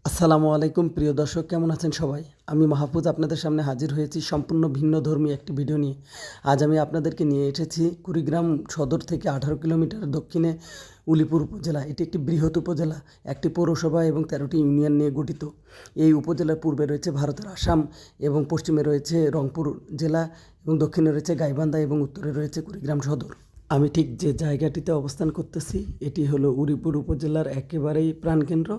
আসসালামু আলাইকুম প্রিয় দর্শক, কেমন আছেন সবাই? আমি মাহফুজ আপনাদের সামনে হাজির হয়েছি সম্পূর্ণ ভিন্নধর্মী একটি ভিডিও নিয়ে। আজ আমি আপনাদেরকে নিয়ে এসেছি কুড়িগ্রাম সদর থেকে 18 কিলোমিটার দক্ষিণে উলিপুর উপজেলা। এটি একটি বৃহৎ উপজেলা, একটি পৌরসভা এবং 13টি ইউনিয়ন নিয়ে গঠিত। এই উপজেলার পূর্বে রয়েছে ভারতের আসাম এবং পশ্চিমে রয়েছে রংপুর জেলা এবং দক্ষিণে রয়েছে গাইবান্ধা এবং উত্তরে রয়েছে কুড়িগ্রাম সদর। আমি ঠিক যে জায়গাটিতে অবস্থান করতেছি এটি হলো উলিপুর উপজেলার একেবারেই প্রাণকেন্দ্র,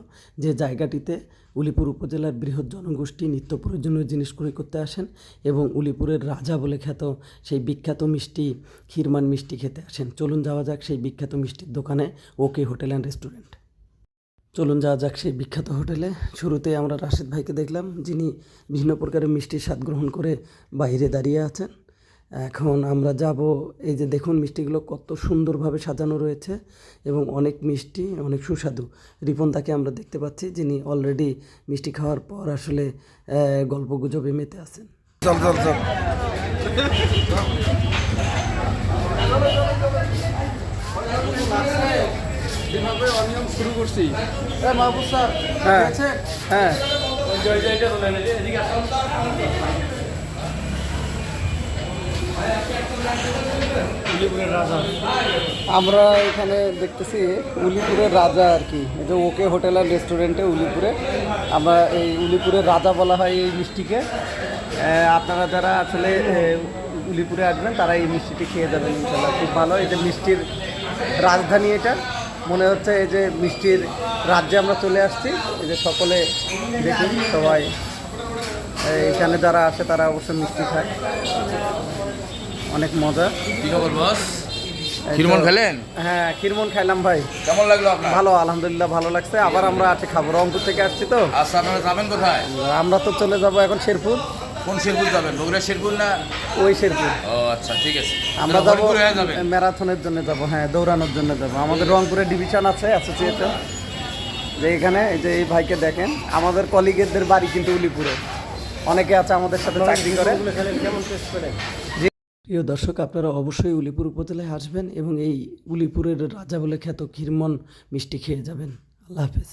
যে জায়গাটিতে উলিপুর উপজেলার বৃহৎ জনগোষ্ঠী নিত্য প্রয়োজনীয় জিনিস ক্রয় করতে আসেন এবং উলিপুরের রাজা বলে খ্যাত সেই বিখ্যাত মিষ্টি ক্ষীরমান মিষ্টি খেতে আসেন। চলুন যাওয়া যাক সেই বিখ্যাত মিষ্টির দোকানে, ওকে হোটেল অ্যান্ড রেস্টুরেন্ট। চলুন যাওয়া যাক সেই বিখ্যাত হোটেলে। শুরুতে আমরা রাশেদ ভাইকে দেখলাম, যিনি বিভিন্ন প্রকারের মিষ্টির স্বাদ গ্রহণ করে বাইরে দাঁড়িয়ে আছেন। এখন আমরা যাব, এই যে দেখুন মিষ্টিগুলো কত সুন্দরভাবে সাজানো রয়েছে এবং অনেক মিষ্টি, অনেক সুস্বাদু। রিপনদাকে আমরা দেখতে পাচ্ছি, যিনি অলরেডি মিষ্টি খাওয়ার পর আসলে গল্প গুজবে মেতে আছেন। চল চল চল শুরু করছি। মাহবুব স্যার, হ্যাঁ হ্যাঁ আমরা এখানে দেখতেছি উলিপুরের রাজা আর কি, এই যে ওকে হোটেল আর রেস্টুরেন্টে উলিপুরে। আমরা এই উলিপুরের রাজা বলা হয় এই মিষ্টিকে। আপনারা যারা আসলে উলিপুরে আসবেন তারা এই মিষ্টিটি খেয়ে যাবেন ইনশাল্লাহ, খুব ভালো। এই যে মিষ্টির রাজধানী, এটা মনে হচ্ছে এই যে মিষ্টির রাজ্যে আমরা চলে আসছি। এই যে সকলে দেখুন, সবাই এখানে যারা আসে তারা অবশ্যই মিষ্টি খায়, অনেক মজা। কি খবর বস? ক্ষীরমন খেলেন? হ্যাঁ, ক্ষীরমন খাইলাম ভাই। কেমন লাগলো আপনার? ভালো, আলহামদুলিল্লাহ ভালো লাগছে। আবার আমরা আছে খাবো, রংপুর থেকে আসছি তো। আচ্ছা, আপনারা যাবেন কোথায়? আমরা তো চলে যাব এখন শেরপুর। কোন শেরপুর যাবেন? বগুড়া শেরপুর না? ওই শেরপুর। ও আচ্ছা, ঠিক আছে। আমরা যাবো যাবেন? ম্যারাথনের জন্য যাব, হ্যাঁ দৌড়ানোর জন্য যাব। আমাদের রংপুরে ডিভিশন আছে, অ্যাসোসিয়েশন। যে এখানে এই যে এই ভাইকে দেখেন, আমাদের কলিগেদের বাড়ি কিন্তু উলিপুরে। অনেকে আছে আমাদের সাথে চাকরি করে। প্রিয় দর্শক, আপনারা অবশ্যই উলিপুর উপজেলায় আসবেন এবং এই উলিপুরের রাজা বলে খ্যাত ক্ষীরমন মিষ্টি খেয়ে যাবেন। আল্লাহ হাফেজ।